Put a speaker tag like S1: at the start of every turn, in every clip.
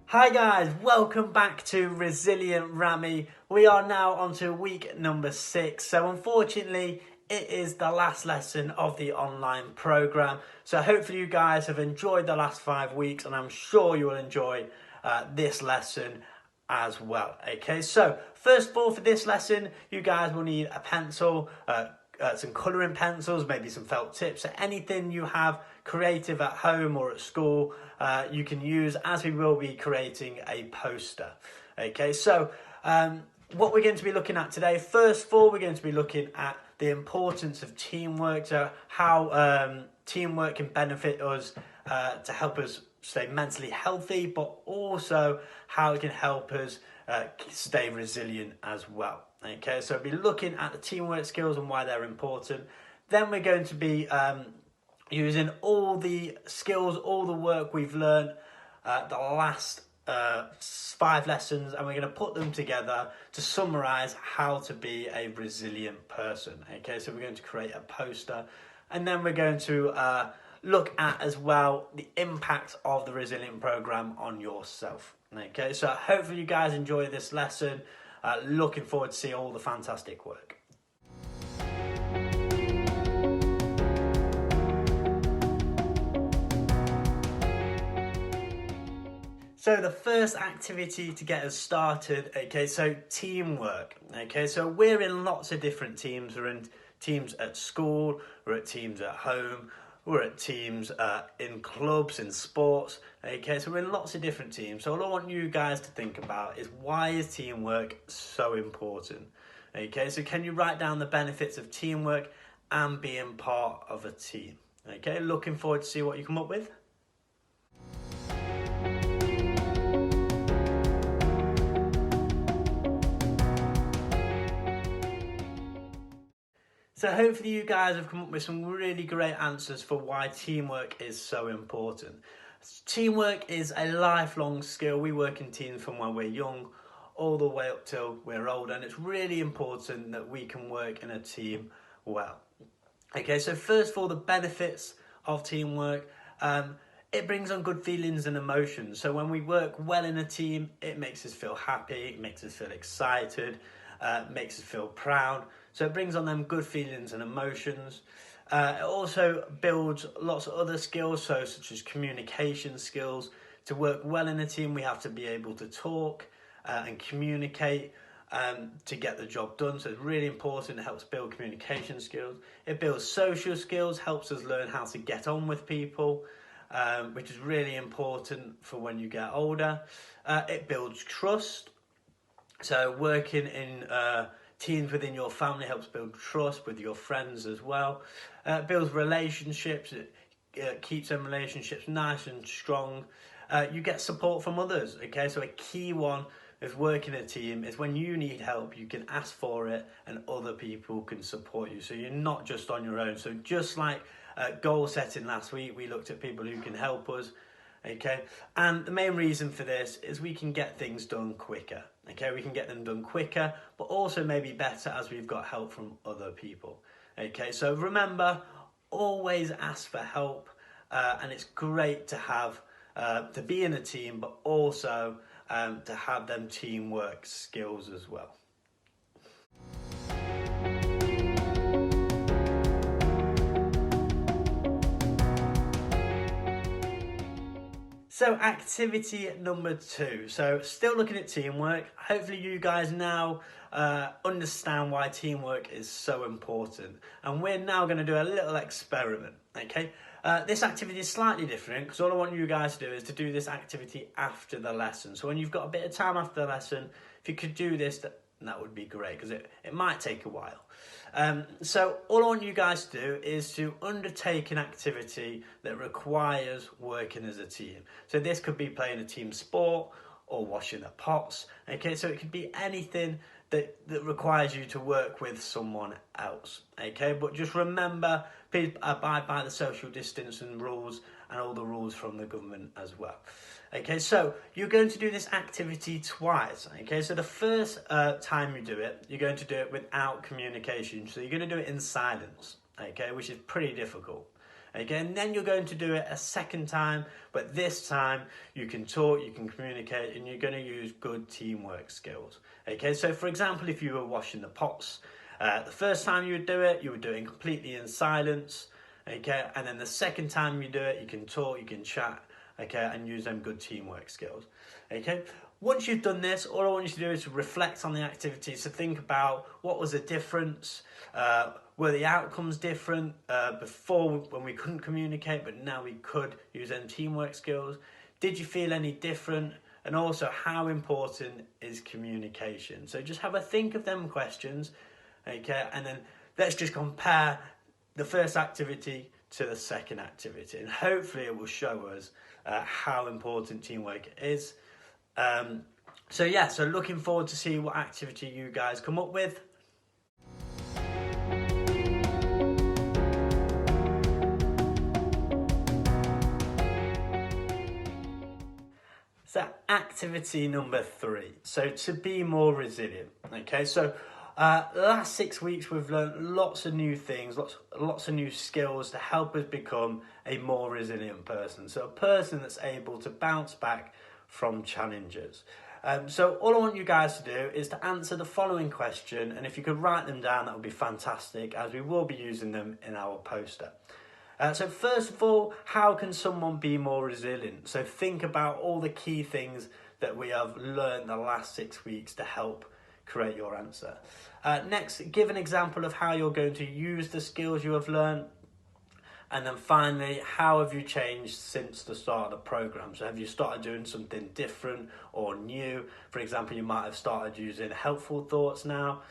S1: Hi guys, welcome back to Resilient Rammie. We are now on to week number 6. So unfortunately, it is the last lesson of the online program. So hopefully you guys have enjoyed the last 5 weeks, and I'm sure you will enjoy this lesson as well. Okay, so first of all, for this lesson, you guys will need a pencil, some colouring pencils, maybe some felt tips, so anything you have creative at home or at school, you can use, as we will be creating a poster. Okay, so what we're going to be looking at today, first of all, we're going to be looking at the importance of teamwork, so how teamwork can benefit us to help us stay mentally healthy, but also how it can help us stay resilient as well. Okay, so we'll be looking at the teamwork skills and why they're important. Then we're going to be using all the skills, all the work we've learned the last 5 lessons, and we're going to put them together to summarize how to be a resilient person. Okay, so we're going to create a poster, and then we're going to look at as well the impact of the resilient program on yourself. Okay, so hopefully you guys enjoy this lesson. Looking forward to see all the fantastic work. So the first activity to get us started, okay, so teamwork. Okay, so we're in lots of different teams. We're in teams at school, we're at teams at home, we're at teams in clubs, in sports. Okay, so we're in lots of different teams. So all I want you guys to think about is, why is teamwork so important? Okay, so can you write down the benefits of teamwork and being part of a team? Okay, looking forward to see what you come up with. So hopefully you guys have come up with some really great answers for why teamwork is so important. Teamwork is a lifelong skill. We work in teams from when we're young all the way up till we're older, and it's really important that we can work in a team well. Okay, so first of all, the benefits of teamwork. It brings on good feelings and emotions. So when we work well in a team, it makes us feel happy, it makes us feel excited, makes us feel proud. So it brings on them good feelings and emotions. It also builds lots of other skills, so such as communication skills. To work well in a team, we have to be able to talk and communicate to get the job done. So it's really important. It helps build communication skills. It builds social skills, helps us learn how to get on with people, which is really important for when you get older. It builds trust. So working in teams within your family helps build trust with your friends as well. It builds relationships. It keeps them relationships nice and strong. You get support from others. Okay, so a key one of working a team is when you need help, you can ask for it and other people can support you. So you're not just on your own. So just like goal setting last week, we looked at people who can help us. Okay, and the main reason for this is we can get things done quicker. Okay, we can get them done quicker, but also maybe better as we've got help from other people. Okay, so remember, always ask for help, and it's great to have to be in a team, but also to have them teamwork skills as well. So activity number 2. So still looking at teamwork. Hopefully you guys now understand why teamwork is so important. And we're now going to do a little experiment, okay? This activity is slightly different because all I want you guys to do is to do this activity after the lesson. So when you've got a bit of time after the lesson, if you could do this, that would be great, because it might take a while. So all I want you guys to do is to undertake an activity that requires working as a team. So this could be playing a team sport or washing the pots. Okay, so it could be anything that requires you to work with someone else, okay? But just remember, please abide by the social distancing rules and all the rules from the government as well. Okay, so you're going to do this activity twice, okay? So the first time you do it, you're going to do it without communication. So you're going to do it in silence, okay, which is pretty difficult. Okay, and then you're going to do it a second time, but this time you can talk, you can communicate, and you're going to use good teamwork skills. Okay, so for example, if you were washing the pots, the first time you would do it completely in silence. Okay, and then the second time you do it, you can talk, you can chat, okay, and use them good teamwork skills. Okay, once you've done this, all I want you to do is reflect on the activity. So think about what was the difference. Were the outcomes different before when we couldn't communicate, but now we could use them teamwork skills? Did you feel any different? And also, how important is communication? So just have a think of them questions, okay? And then let's just compare the first activity to the second activity. And hopefully it will show us how important teamwork is. So looking forward to see what activity you guys come up with. So activity number 3, so to be more resilient. Okay, so last 6 weeks we've learned lots of new things, lots of new skills to help us become a more resilient person. So a person that's able to bounce back from challenges. So all I want you guys to do is to answer the following question, and if you could write them down, that would be fantastic, as we will be using them in our poster. So first of all, how can someone be more resilient? So think about all the key things that we have learned the last 6 weeks to help create your answer. Next, give an example of how you're going to use the skills you have learned. And then finally, how have you changed since the start of the program? So have you started doing something different or new? For example, you might have started using helpful thoughts now.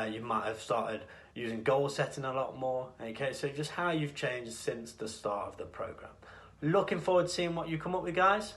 S1: You might have started using goal setting a lot more. Okay, so just how you've changed since the start of the program. Looking forward to seeing what you come up with, guys.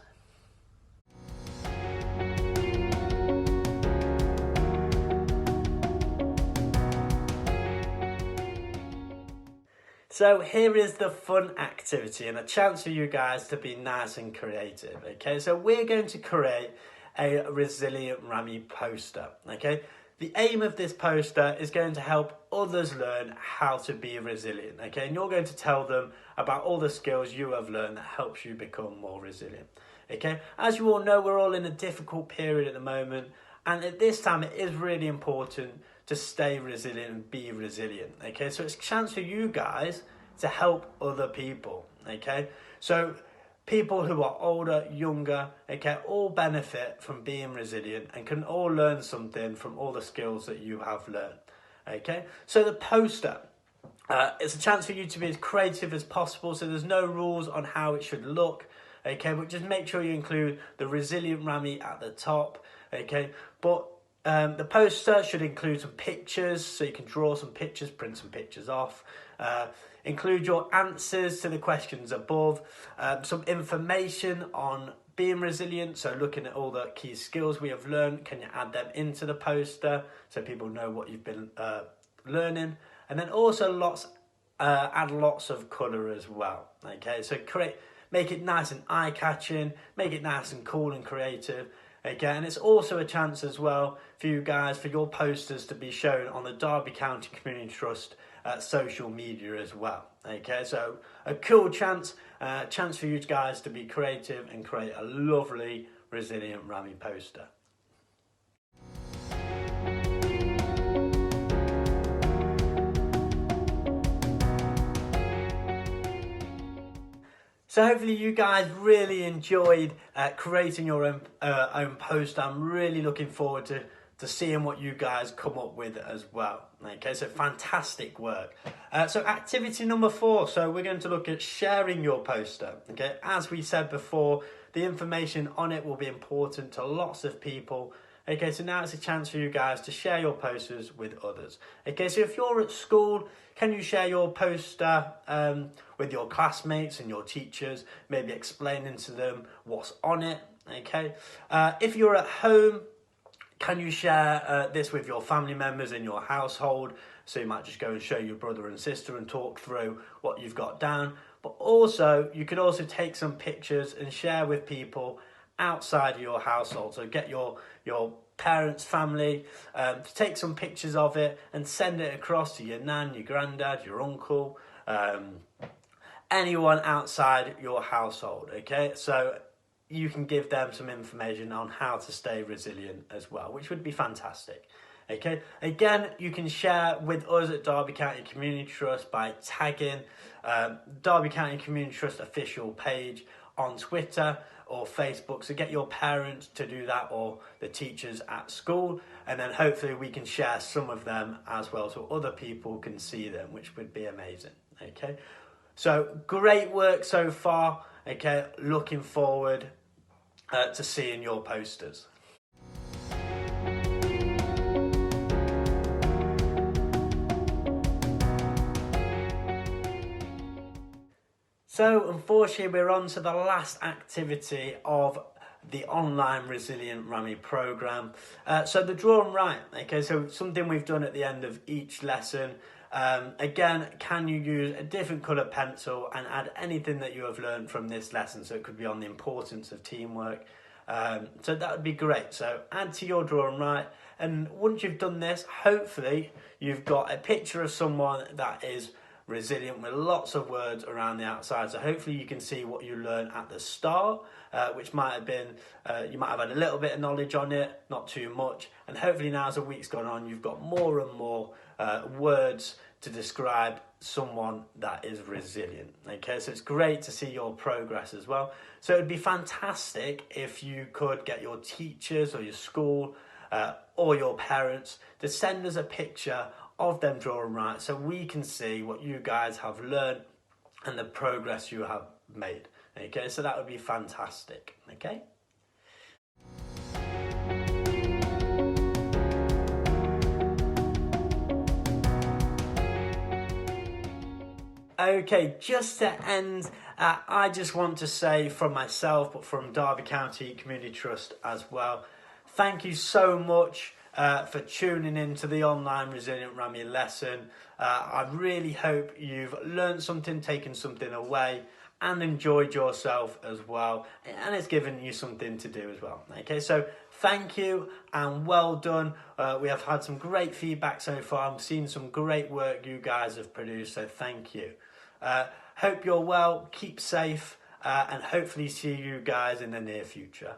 S1: So here is the fun activity and a chance for you guys to be nice and creative. Okay, so we're going to create a resilient Rammie poster. Okay, the aim of this poster is going to help others learn how to be resilient. Okay, and you're going to tell them about all the skills you have learned that helps you become more resilient. Okay, as you all know, we're all in a difficult period at the moment, and at this time it is really important to stay resilient and be resilient. Okay, so it's a chance for you guys to help other people. Okay, so people who are older, younger, okay, all benefit from being resilient and can all learn something from all the skills that you have learned. Okay, so the poster, it's a chance for you to be as creative as possible. So there's no rules on how it should look. Okay, but just make sure you include the resilient Rammie at the top. Okay, but the poster should include some pictures, so you can draw some pictures, print some pictures off. Include your answers to the questions above, some information on being resilient, so looking at all the key skills we have learned, can you add them into the poster so people know what you've been learning? And then also add lots of colour as well. Okay, so make it nice and eye-catching, make it nice and cool and creative. Okay, and it's also a chance as well for you guys, for your posters to be shown on the Derby County Community Trust social media as well. Okay, so a cool chance for you guys to be creative and create a lovely, resilient Rammie poster. So hopefully you guys really enjoyed creating your own poster. I'm really looking forward to seeing what you guys come up with as well. Okay, so fantastic work. So activity number 4, so we're going to look at sharing your poster. Okay, as we said before, the information on it will be important to lots of people. Okay, so now it's a chance for you guys to share your posters with others. Okay, so if you're at school, can you share your poster with your classmates and your teachers, maybe explaining to them what's on it? Okay, if you're at home, Can you share this with your family members in your household? So you might just go and show your brother and sister and talk through what you've got down. But also, you could also take some pictures and share with people outside of your household. So get your parents, family, to take some pictures of it and send it across to your nan, your granddad, your uncle, anyone outside your household, okay? So you can give them some information on how to stay resilient as well, which would be fantastic. Okay, again, you can share with us at Derby County Community Trust by tagging Derby County Community Trust official page on Twitter or Facebook. So get your parents to do that, or the teachers at school, and then hopefully we can share some of them as well so other people can see them, which would be amazing. Okay, so great work so far. Okay, looking forward to seeing your posters. So unfortunately we're on to the last activity of the online Resilient Rammie programme. So the draw and write, okay, so something we've done at the end of each lesson. Again, can you use a different colour pencil and add anything that you have learned from this lesson? So it could be on the importance of teamwork. So that would be great. So add to your draw and write. And once you've done this, hopefully you've got a picture of someone that is resilient with lots of words around the outside. So hopefully you can see what you learned at the start, which might have been, you might have had a little bit of knowledge on it, not too much. And hopefully now as the week's gone on, you've got more and more words to describe someone that is resilient. Okay, so it's great to see your progress as well. So it'd be fantastic if you could get your teachers or your school or your parents to send us a picture of them draw and write so we can see what you guys have learned and the progress you have made. Okay, so that would be fantastic. Okay. Okay, just to end, I just want to say from myself, but from Derby County Community Trust as well, thank you so much for tuning in to the online Resilient Rammie lesson. I really hope you've learned something, taken something away, and enjoyed yourself as well. And it's given you something to do as well. Okay, so thank you and well done. We have had some great feedback so far. I've seen some great work you guys have produced, so thank you. Hope you're well, keep safe, and hopefully see you guys in the near future.